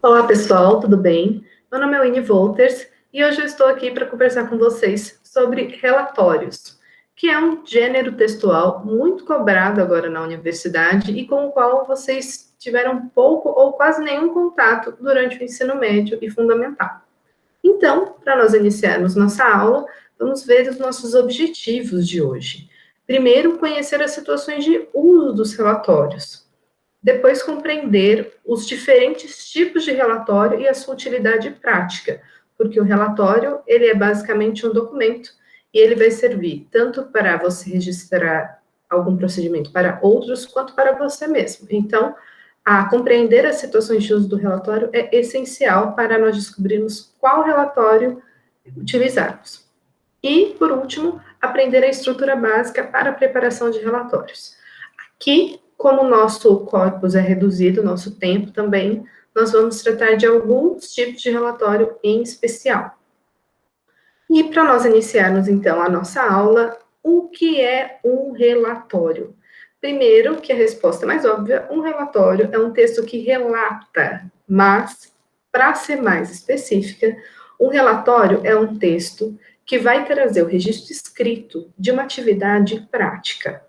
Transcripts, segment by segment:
Olá pessoal, tudo bem? Meu nome é Winnie Wolters e hoje eu estou aqui para conversar com vocês sobre relatórios, que é um gênero textual muito cobrado agora na universidade e com o qual vocês tiveram pouco ou quase nenhum contato durante o ensino médio e fundamental. Então, para nós iniciarmos nossa aula, vamos ver os nossos objetivos de hoje. Primeiro, conhecer as situações de uso dos relatórios. Depois, compreender os diferentes tipos de relatório e a sua utilidade prática, porque o relatório, ele é basicamente um documento e ele vai servir tanto para você registrar algum procedimento para outros, quanto para você mesmo. Então, compreender as situações de uso do relatório é essencial para nós descobrirmos qual relatório utilizarmos. E, por último, aprender a estrutura básica para a preparação de relatórios. Aqui, como o nosso corpus é reduzido, nosso tempo também, nós vamos tratar de alguns tipos de relatório em especial. E para nós iniciarmos, então, a nossa aula, o que é um relatório? Primeiro, que a resposta mais óbvia, um relatório é um texto que relata, mas, para ser mais específica, um relatório é um texto que vai trazer o registro escrito de uma atividade prática.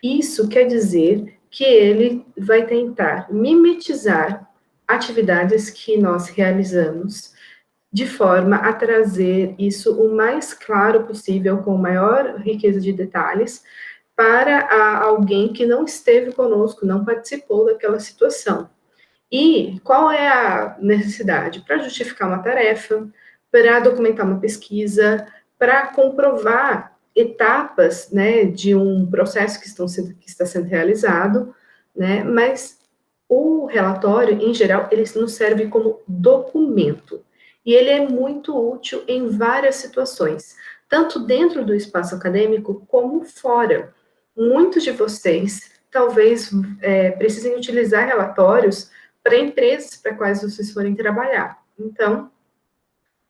Isso quer dizer que ele vai tentar mimetizar atividades que nós realizamos, de forma a trazer isso o mais claro possível, com maior riqueza de detalhes, para alguém que não esteve conosco, não participou daquela situação. E qual é a necessidade? Para justificar uma tarefa, para documentar uma pesquisa, para comprovar etapas, né, de um processo que está sendo realizado, né, mas o relatório, em geral, ele nos serve como documento, e ele é muito útil em várias situações, tanto dentro do espaço acadêmico, como fora. Muitos de vocês, talvez, precisem utilizar relatórios para empresas para quais vocês forem trabalhar. Então,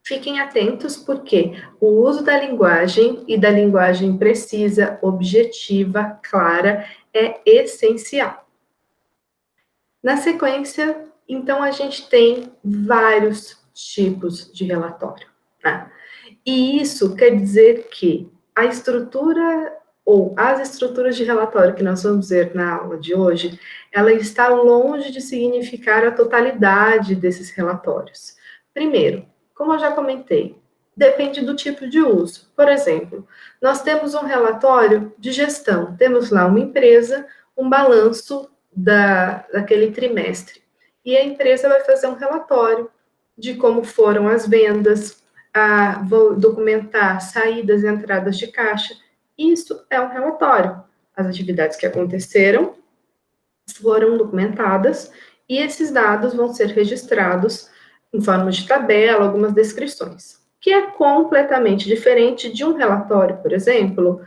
fiquem atentos, porque o uso da linguagem e da linguagem precisa, objetiva, clara, é essencial. Na sequência, então, a gente tem vários tipos de relatório, né? E isso quer dizer que a estrutura ou as estruturas de relatório que nós vamos ver na aula de hoje, ela está longe de significar a totalidade desses relatórios. Primeiro, como eu já comentei, depende do tipo de uso. Por exemplo, nós temos um relatório de gestão, temos lá uma empresa, um balanço daquele trimestre, e a empresa vai fazer um relatório de como foram as vendas, vou documentar saídas e entradas de caixa. Isso é um relatório. As atividades que aconteceram foram documentadas e esses dados vão ser registrados em forma de tabela, algumas descrições, que é completamente diferente de um relatório, por exemplo,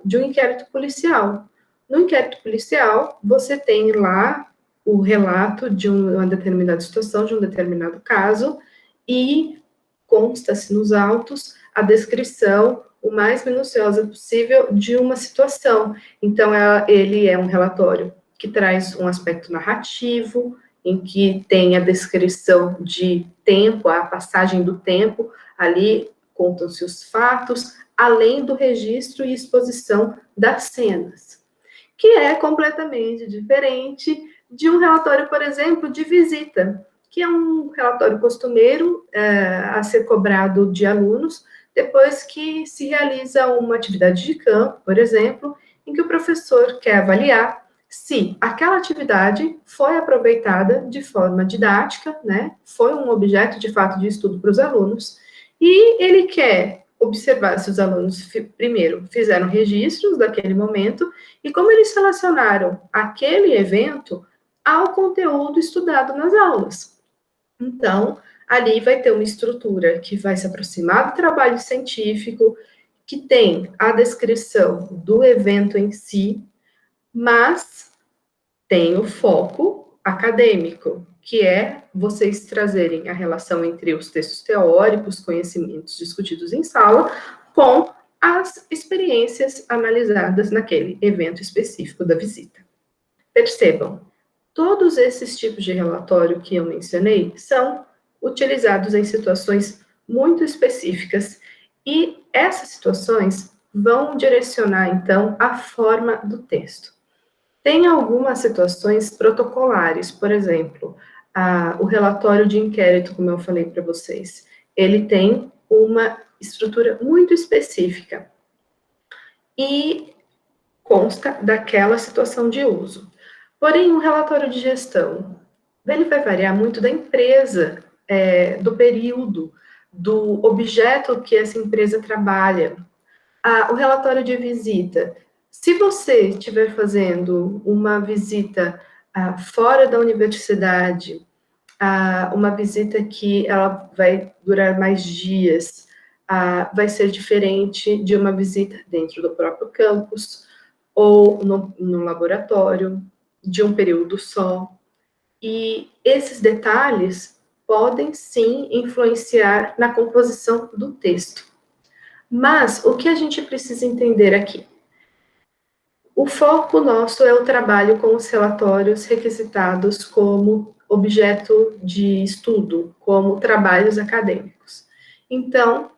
de um inquérito policial. No inquérito policial, você tem lá o relato de uma determinada situação, de um determinado caso, e consta-se nos autos a descrição o mais minuciosa possível de uma situação. Então, ele é um relatório que traz um aspecto narrativo, em que tem a descrição de tempo, a passagem do tempo, ali contam-se os fatos, além do registro e exposição das cenas, que é completamente diferente de um relatório, por exemplo, de visita, que é um relatório costumeiro a ser cobrado de alunos depois que se realiza uma atividade de campo, por exemplo, em que o professor quer avaliar se aquela atividade foi aproveitada de forma didática, né? Foi um objeto de fato de estudo para os alunos, e ele quer observar se os alunos, primeiro, fizeram registros daquele momento e como eles relacionaram aquele evento ao conteúdo estudado nas aulas. Então, ali vai ter uma estrutura que vai se aproximar do trabalho científico, que tem a descrição do evento em si, mas tem o foco acadêmico, que é vocês trazerem a relação entre os textos teóricos, conhecimentos discutidos em sala, com as experiências analisadas naquele evento específico da visita. Percebam, Todos esses tipos de relatório que eu mencionei são utilizados em situações muito específicas e essas situações vão direcionar, então, a forma do texto. Tem algumas situações protocolares, por exemplo, o relatório de inquérito, como eu falei para vocês, ele tem uma estrutura muito específica e consta daquela situação de uso. Porém, um relatório de gestão, ele vai variar muito da empresa, do período, do objeto que essa empresa trabalha. O relatório de visita, se você estiver fazendo uma visita fora da universidade, uma visita que ela vai durar mais dias, vai ser diferente de uma visita dentro do próprio campus ou no laboratório, de um período só. E esses detalhes podem sim influenciar na composição do texto. Mas o que a gente precisa entender aqui? O foco nosso é o trabalho com os relatórios requisitados como objeto de estudo, como trabalhos acadêmicos. Então,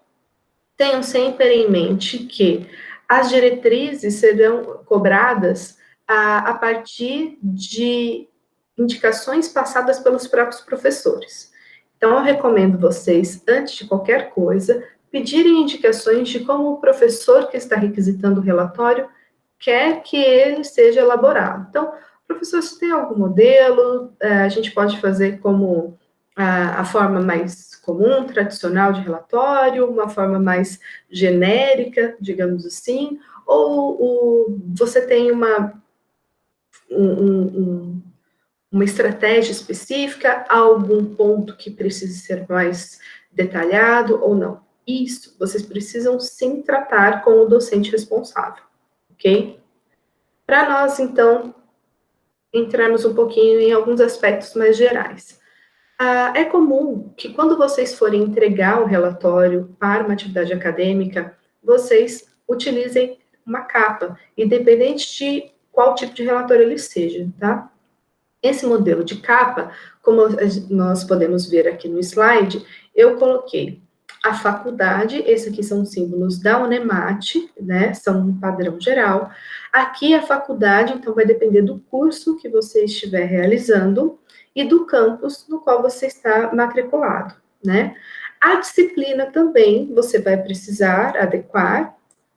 tenham sempre em mente que as diretrizes serão cobradas a partir de indicações passadas pelos próprios professores. Então, eu recomendo vocês, antes de qualquer coisa, pedirem indicações de como o professor que está requisitando o relatório quer que ele seja elaborado. Então, professor, se tem algum modelo, a gente pode fazer como a forma mais comum, tradicional de relatório, uma forma mais genérica, digamos assim, ou você tem uma estratégia específica, algum ponto que precise ser mais detalhado ou não. Isso, vocês precisam sim tratar com o docente responsável, ok? Para nós, então, entrarmos um pouquinho em alguns aspectos mais gerais. É comum que quando vocês forem entregar o relatório para uma atividade acadêmica, vocês utilizem uma capa, independente de qual tipo de relatório ele seja, tá? Esse modelo de capa, como nós podemos ver aqui no slide, eu coloquei a faculdade, esses aqui são símbolos da Unemat, né, são um padrão geral. Aqui a faculdade, então, vai depender do curso que você estiver realizando e do campus no qual você está matriculado, né. A disciplina também você vai precisar adequar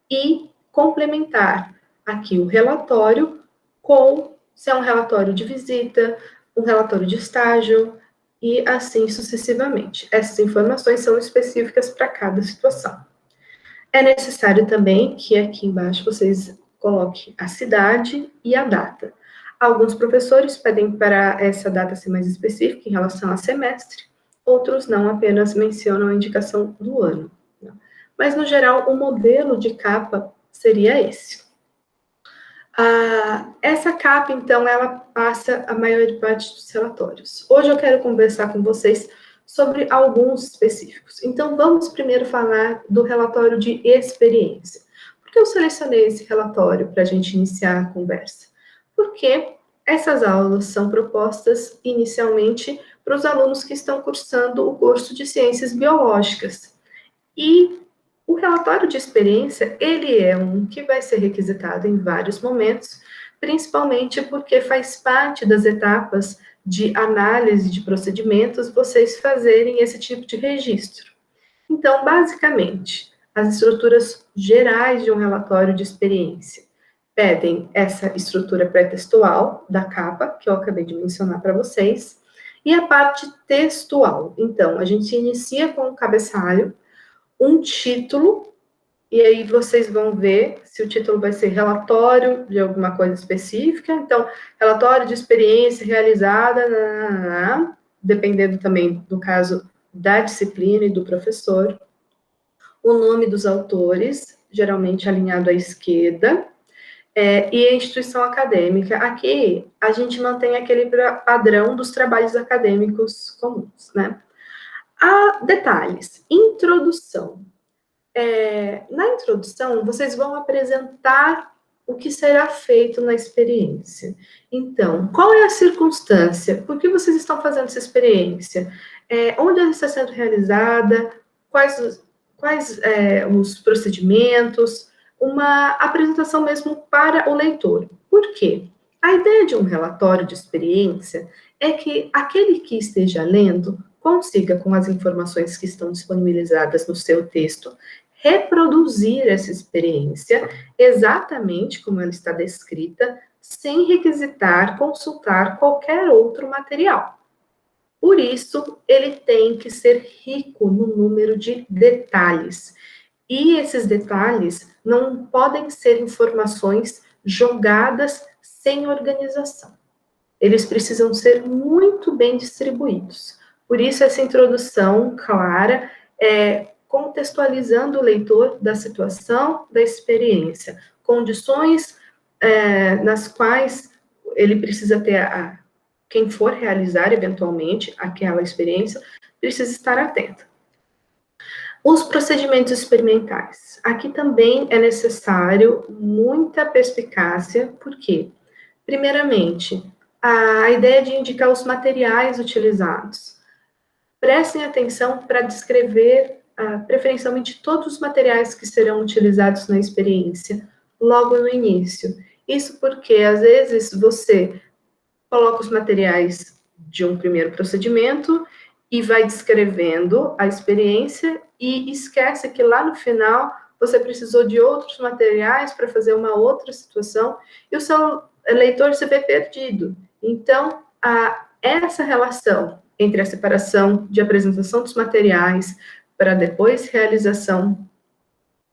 e complementar aqui o relatório com, se é um relatório de visita, um relatório de estágio, e assim sucessivamente. Essas informações são específicas para cada situação. É necessário também que aqui embaixo vocês coloquem a cidade e a data. Alguns professores pedem para essa data ser mais específica em relação a semestre, outros não, apenas mencionam a indicação do ano. Mas, no geral, o modelo de capa seria esse. Essa capa, então, ela passa a maior parte dos relatórios. Hoje eu quero conversar com vocês sobre alguns específicos. Então, vamos primeiro falar do relatório de experiência. Por que eu selecionei esse relatório para a gente iniciar a conversa? Porque essas aulas são propostas inicialmente para os alunos que estão cursando o curso de Ciências Biológicas. E o relatório de experiência, ele é um que vai ser requisitado em vários momentos, principalmente porque faz parte das etapas de análise de procedimentos vocês fazerem esse tipo de registro. Então, basicamente, as estruturas gerais de um relatório de experiência pedem essa estrutura pré-textual da capa, que eu acabei de mencionar para vocês, e a parte textual. Então, a gente inicia com o cabeçalho, um título, e aí vocês vão ver se o título vai ser relatório de alguma coisa específica, então, relatório de experiência realizada, dependendo também do caso da disciplina e do professor, o nome dos autores, geralmente alinhado à esquerda, e a instituição acadêmica. Aqui, a gente mantém aquele padrão dos trabalhos acadêmicos comuns, né? Detalhes. Introdução. Na introdução, vocês vão apresentar o que será feito na experiência. Então, qual é a circunstância? Por que vocês estão fazendo essa experiência? Onde ela está sendo realizada? Quais os procedimentos? Uma apresentação mesmo para o leitor. Por quê? A ideia de um relatório de experiência é que aquele que esteja lendo consiga, com as informações que estão disponibilizadas no seu texto, reproduzir essa experiência exatamente como ela está descrita, sem requisitar, consultar qualquer outro material. Por isso, ele tem que ser rico no número de detalhes. E esses detalhes não podem ser informações jogadas sem organização. Eles precisam ser muito bem distribuídos. Por isso, essa introdução clara, contextualizando o leitor da situação, da experiência, condições nas quais ele precisa ter, quem for realizar eventualmente aquela experiência, precisa estar atento. Os procedimentos experimentais. Aqui também é necessário muita perspicácia, por quê? Primeiramente, a ideia de indicar os materiais utilizados. Prestem atenção para descrever, preferencialmente, todos os materiais que serão utilizados na experiência, logo no início. Isso porque, às vezes, você coloca os materiais de um primeiro procedimento e vai descrevendo a experiência e esquece que lá no final você precisou de outros materiais para fazer uma outra situação e o seu leitor se vê perdido. Então, essa relação entre a separação de apresentação dos materiais para depois realização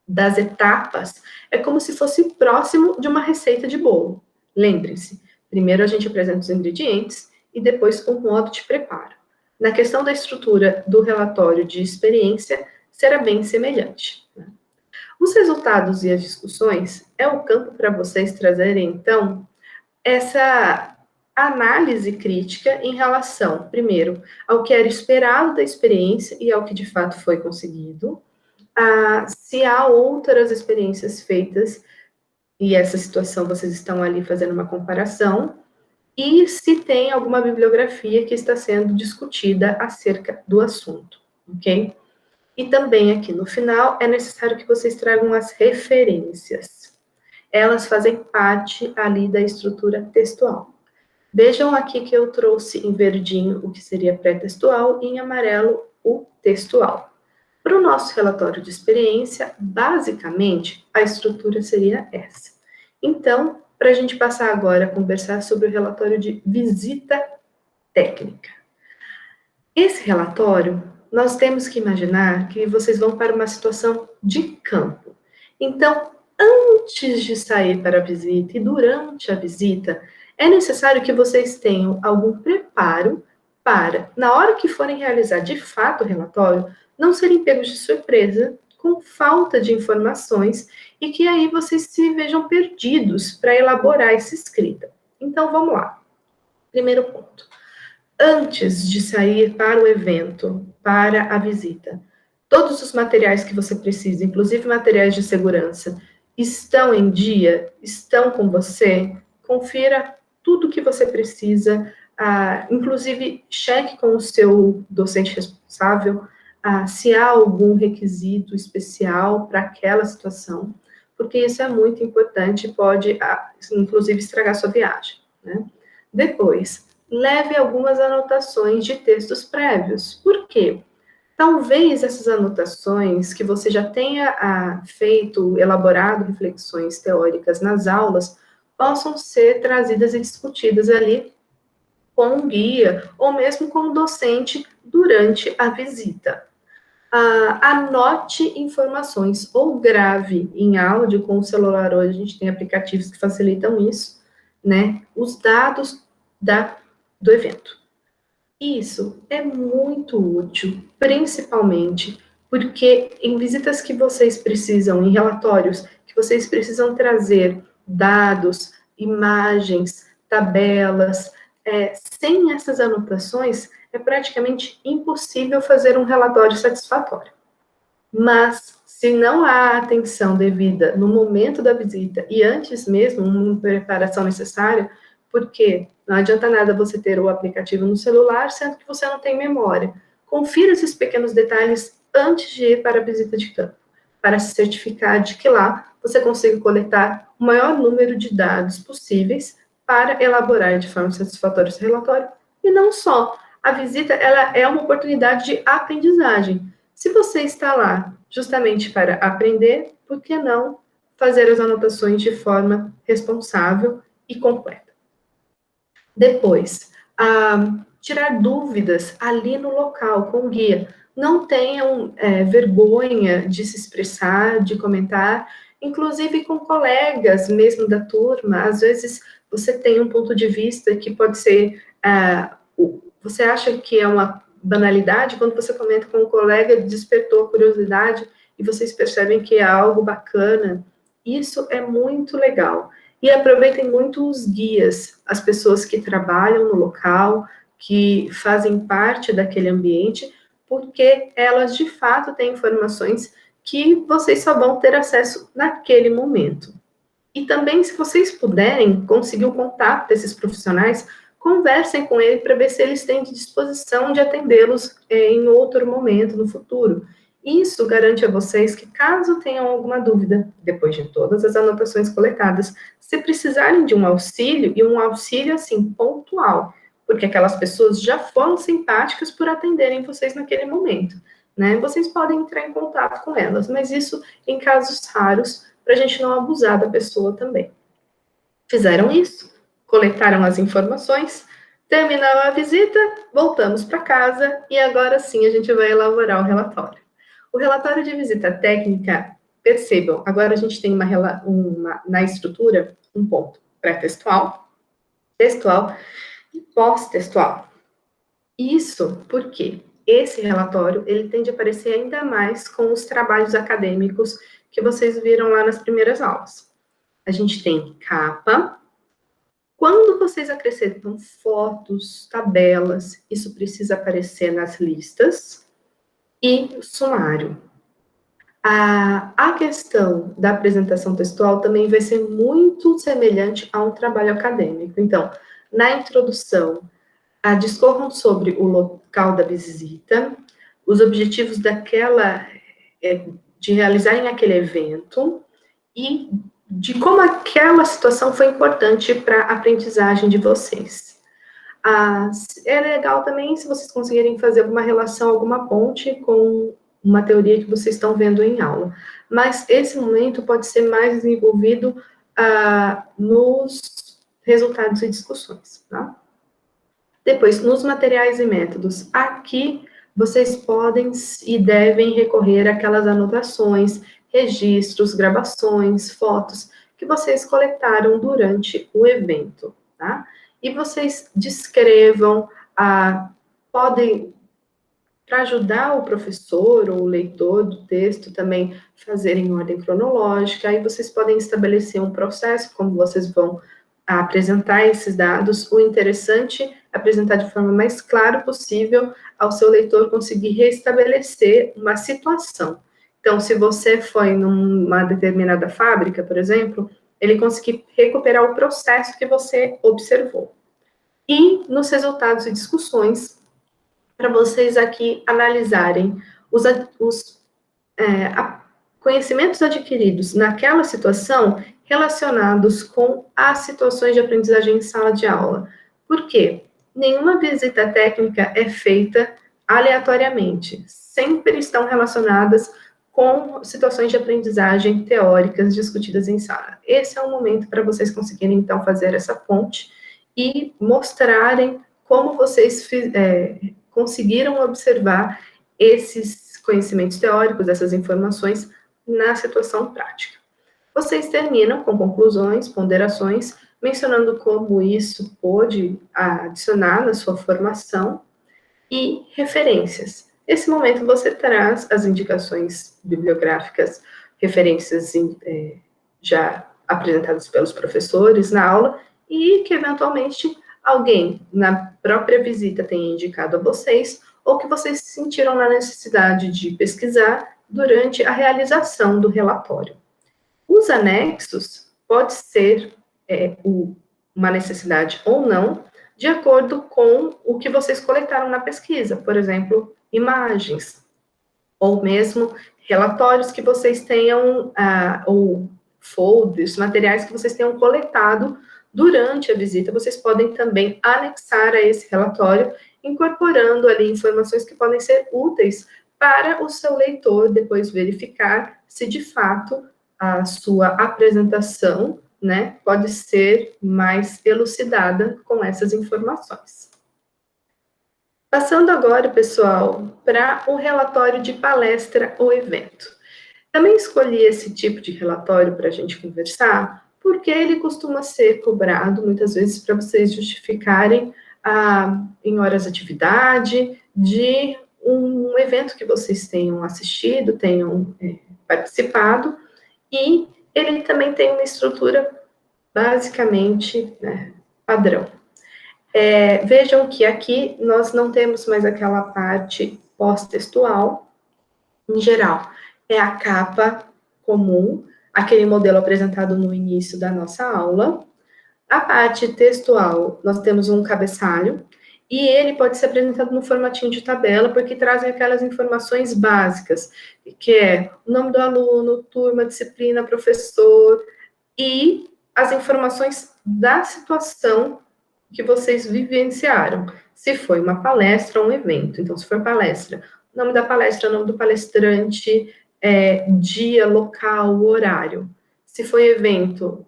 das etapas é como se fosse próximo de uma receita de bolo. Lembrem-se, primeiro a gente apresenta os ingredientes e depois o modo de preparo. Na questão da estrutura do relatório de experiência, será bem semelhante. Os resultados e as discussões é o campo para vocês trazerem, então, essa análise crítica em relação, primeiro, ao que era esperado da experiência e ao que de fato foi conseguido, se há outras experiências feitas e essa situação vocês estão ali fazendo uma comparação, e se tem alguma bibliografia que está sendo discutida acerca do assunto, ok? E também aqui no final é necessário que vocês tragam as referências. Elas fazem parte ali da estrutura textual. Vejam aqui que eu trouxe em verdinho o que seria pré-textual e em amarelo o textual. Para o nosso relatório de experiência, basicamente, a estrutura seria essa. Então, para a gente passar agora a conversar sobre o relatório de visita técnica. Esse relatório, nós temos que imaginar que vocês vão para uma situação de campo. Então, antes de sair para a visita e durante a visita, é necessário que vocês tenham algum preparo para, na hora que forem realizar de fato o relatório, não serem pegos de surpresa, com falta de informações, e que aí vocês se vejam perdidos para elaborar essa escrita. Então, vamos lá. Primeiro ponto. Antes de sair para o evento, para a visita, todos os materiais que você precisa, inclusive materiais de segurança, estão em dia? Estão com você? Confira tudo que você precisa, inclusive cheque com o seu docente responsável se há algum requisito especial para aquela situação, porque isso é muito importante e pode, inclusive, estragar sua viagem, né? Depois, leve algumas anotações de textos prévios. Por quê? Talvez essas anotações que você já tenha feito, elaborado reflexões teóricas nas aulas, possam ser trazidas e discutidas ali com um guia, ou mesmo com o docente durante a visita. Anote informações ou grave em áudio com o celular. Hoje a gente tem aplicativos que facilitam isso, né? Os dados do evento. Isso é muito útil, principalmente porque em visitas que vocês precisam, em relatórios, que vocês precisam trazer dados, imagens, tabelas, sem essas anotações, é praticamente impossível fazer um relatório satisfatório. Mas, Se não há atenção devida no momento da visita e antes mesmo, uma preparação necessária, porque não adianta nada você ter o aplicativo no celular, sendo que você não tem memória. Confira esses pequenos detalhes antes de ir para a visita de campo, para se certificar de que lá você consiga coletar o maior número de dados possíveis para elaborar de forma satisfatória esse relatório. E não só, a visita ela é uma oportunidade de aprendizagem. Se você está lá justamente para aprender, por que não fazer as anotações de forma responsável e completa? Depois, tirar dúvidas ali no local, com o guia. Não tenham vergonha de se expressar, de comentar, inclusive com colegas mesmo da turma. Às vezes, você tem um ponto de vista que pode ser... você acha que é uma banalidade, quando você comenta com um colega, despertou a curiosidade, e vocês percebem que é algo bacana. Isso é muito legal. E aproveitem muito os guias, as pessoas que trabalham no local, que fazem parte daquele ambiente, porque elas de fato têm informações que vocês só vão ter acesso naquele momento. E também, se vocês puderem conseguir o contato desses profissionais, conversem com ele para ver se eles têm disposição de atendê-los em outro momento, no futuro. Isso garante a vocês que, caso tenham alguma dúvida, depois de todas as anotações coletadas, se precisarem de um auxílio, e um auxílio, assim, pontual, porque aquelas pessoas já foram simpáticas por atenderem vocês naquele momento, né? Vocês podem entrar em contato com elas, mas isso em casos raros, para a gente não abusar da pessoa também. Fizeram isso, coletaram as informações, terminaram a visita, voltamos para casa e agora sim a gente vai elaborar o relatório. O relatório de visita técnica, percebam, agora a gente tem na estrutura um ponto pré-textual, textual e pós-textual. Isso porque esse relatório ele tende a aparecer ainda mais com os trabalhos acadêmicos que vocês viram lá nas primeiras aulas. A gente tem capa. Quando vocês acrescentam fotos, tabelas, isso precisa aparecer nas listas e sumário. A questão da apresentação textual também vai ser muito semelhante a um trabalho acadêmico. Então, na introdução, discorram sobre o local da visita, os objetivos de realizarem aquele evento e de como aquela situação foi importante para a aprendizagem de vocês. É legal também se vocês conseguirem fazer alguma relação, alguma ponte com uma teoria que vocês estão vendo em aula. Mas esse momento pode ser mais desenvolvido nos resultados e discussões, tá? Depois, nos materiais e métodos, aqui vocês podem e devem recorrer àquelas anotações, registros, gravações, fotos que vocês coletaram durante o evento, tá? E vocês descrevam, podem, para ajudar o professor ou o leitor do texto também fazer em ordem cronológica, aí vocês podem estabelecer um processo, como vocês vão apresentar esses dados. O interessante é apresentar de forma mais clara possível ao seu leitor conseguir restabelecer uma situação. Então, se você foi numa determinada fábrica, por exemplo, ele conseguir recuperar o processo que você observou. E nos resultados e discussões, para vocês aqui analisarem os conhecimentos adquiridos naquela situação relacionados com as situações de aprendizagem em sala de aula. Por quê? Nenhuma visita técnica é feita aleatoriamente. Sempre estão relacionadas com situações de aprendizagem teóricas discutidas em sala. Esse é o momento para vocês conseguirem, então, fazer essa ponte e mostrarem como vocês conseguiram observar esses conhecimentos teóricos, essas informações, na situação prática. Vocês terminam com conclusões, ponderações, mencionando como isso pôde adicionar na sua formação e referências. Nesse momento, você traz as indicações bibliográficas, referências já apresentadas pelos professores na aula e que, eventualmente, alguém na própria visita tenha indicado a vocês ou que vocês sentiram na necessidade de pesquisar, durante a realização do relatório. Os anexos pode ser uma necessidade ou não, de acordo com o que vocês coletaram na pesquisa, por exemplo, imagens, ou mesmo relatórios que vocês tenham, ou folders, materiais que vocês tenham coletado durante a visita, vocês podem também anexar a esse relatório, incorporando ali informações que podem ser úteis para o seu leitor depois verificar se de fato a sua apresentação, né, pode ser mais elucidada com essas informações. Passando agora, pessoal, para o relatório de palestra ou evento. Também escolhi esse tipo de relatório para a gente conversar, porque ele costuma ser cobrado, muitas vezes, para vocês justificarem, em horas de atividade, de um evento que vocês tenham assistido, tenham participado, e ele também tem uma estrutura basicamente, né, padrão. Vejam que aqui nós não temos mais aquela parte pós-textual. Em geral, é a capa comum, aquele modelo apresentado no início da nossa aula. A parte textual, nós temos um cabeçalho, e ele pode ser apresentado no formatinho de tabela, porque trazem aquelas informações básicas, que é o nome do aluno, turma, disciplina, professor, e as informações da situação que vocês vivenciaram. Se foi uma palestra ou um evento. Então, se for palestra, o nome da palestra, o nome do palestrante, dia, local, horário. Se foi evento,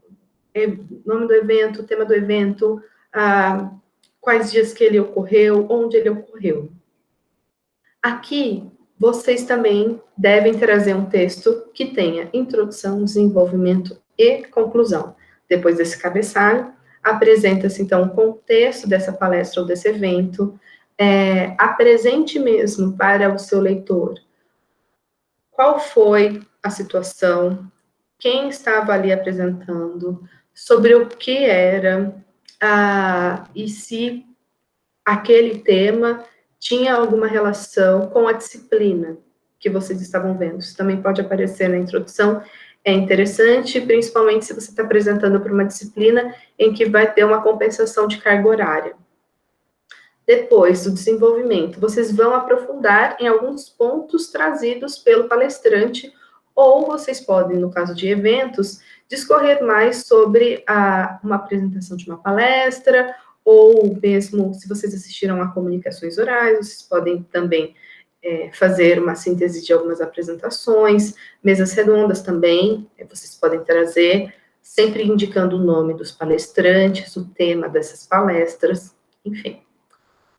nome do evento, tema do evento, quais dias que ele ocorreu, onde ele ocorreu. Aqui, vocês também devem trazer um texto que tenha introdução, desenvolvimento e conclusão. Depois desse cabeçalho, apresenta-se, então, o contexto dessa palestra ou desse evento, apresente mesmo para o seu leitor qual foi a situação, quem estava ali apresentando, sobre o que era, e se aquele tema tinha alguma relação com a disciplina que vocês estavam vendo. Isso também pode aparecer na introdução. É interessante, principalmente se você está apresentando para uma disciplina em que vai ter uma compensação de carga horária. Depois do desenvolvimento, vocês vão aprofundar em alguns pontos trazidos pelo palestrante, ou vocês podem, no caso de eventos, discorrer mais sobre uma apresentação de uma palestra, ou mesmo, se vocês assistiram a comunicações orais, vocês podem também fazer uma síntese de algumas apresentações, mesas redondas também, vocês podem trazer, sempre indicando o nome dos palestrantes, o tema dessas palestras, enfim.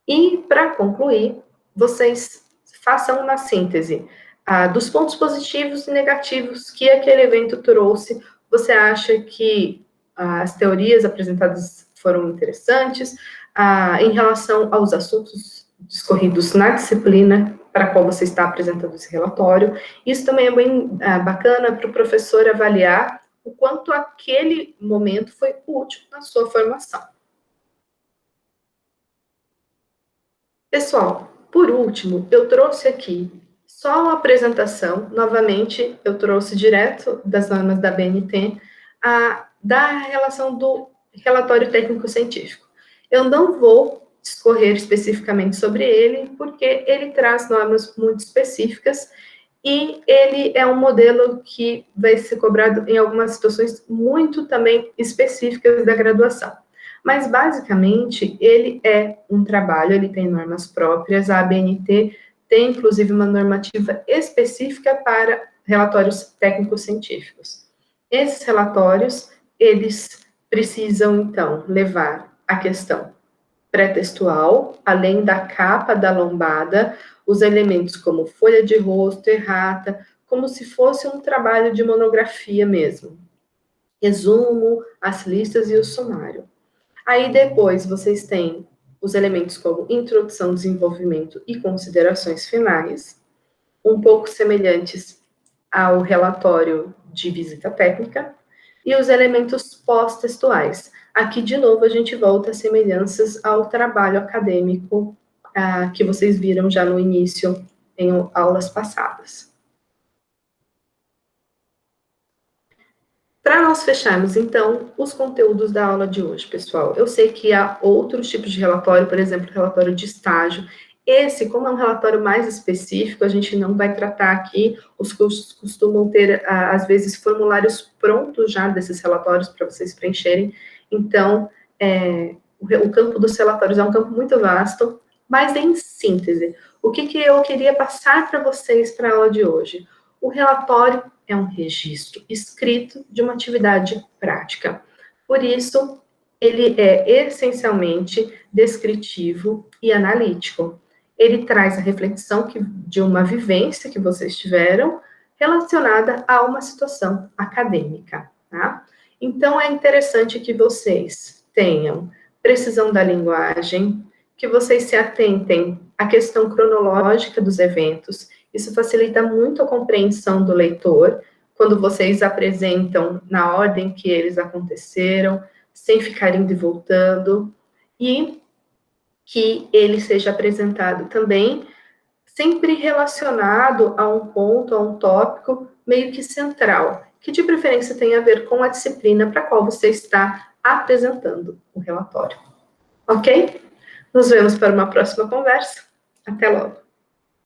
E, para concluir, vocês façam uma síntese dos pontos positivos e negativos que aquele evento trouxe. Você acha que as teorias apresentadas foram interessantes em relação aos assuntos discorridos na disciplina para a qual você está apresentando esse relatório. Isso também é bem bacana para o professor avaliar o quanto aquele momento foi útil na sua formação. Pessoal, por último, eu trouxe aqui só uma apresentação, novamente, eu trouxe direto das normas da BNT, da relação do relatório técnico-científico. Eu não vou discorrer especificamente sobre ele, porque ele traz normas muito específicas e ele é um modelo que vai ser cobrado em algumas situações muito também específicas da graduação. Mas, basicamente, ele é um trabalho, ele tem normas próprias, a ABNT tem, inclusive, uma normativa específica para relatórios técnico-científicos. Esses relatórios, eles precisam, então, levar a questão pré-textual, além da capa da lombada, os elementos como folha de rosto, errata, como se fosse um trabalho de monografia mesmo. Resumo, as listas e o sumário. Aí depois vocês têm os elementos como introdução, desenvolvimento e considerações finais, um pouco semelhantes ao relatório de visita técnica, e os elementos pós-textuais. Aqui, de novo, a gente volta às semelhanças ao trabalho acadêmico que vocês viram já no início, em aulas passadas. Para nós fecharmos, então, os conteúdos da aula de hoje, pessoal, eu sei que há outros tipos de relatório, por exemplo, relatório de estágio. Esse, como é um relatório mais específico, a gente não vai tratar aqui. Os cursos costumam ter, às vezes, formulários prontos já desses relatórios para vocês preencherem. Então, o campo dos relatórios é um campo muito vasto, mas em síntese, o que eu queria passar para vocês para a aula de hoje? O relatório é um registro escrito de uma atividade prática. Por isso, ele é essencialmente descritivo e analítico. Ele traz a reflexão de uma vivência que vocês tiveram relacionada a uma situação acadêmica, tá? Então, é interessante que vocês tenham precisão da linguagem, que vocês se atentem à questão cronológica dos eventos. Isso facilita muito a compreensão do leitor, quando vocês apresentam na ordem que eles aconteceram, sem ficar indo e voltando, e que ele seja apresentado também sempre relacionado a um ponto, a um tópico meio que central, que de preferência tem a ver com a disciplina para a qual você está apresentando o relatório. Ok? Nos vemos para uma próxima conversa. Até logo!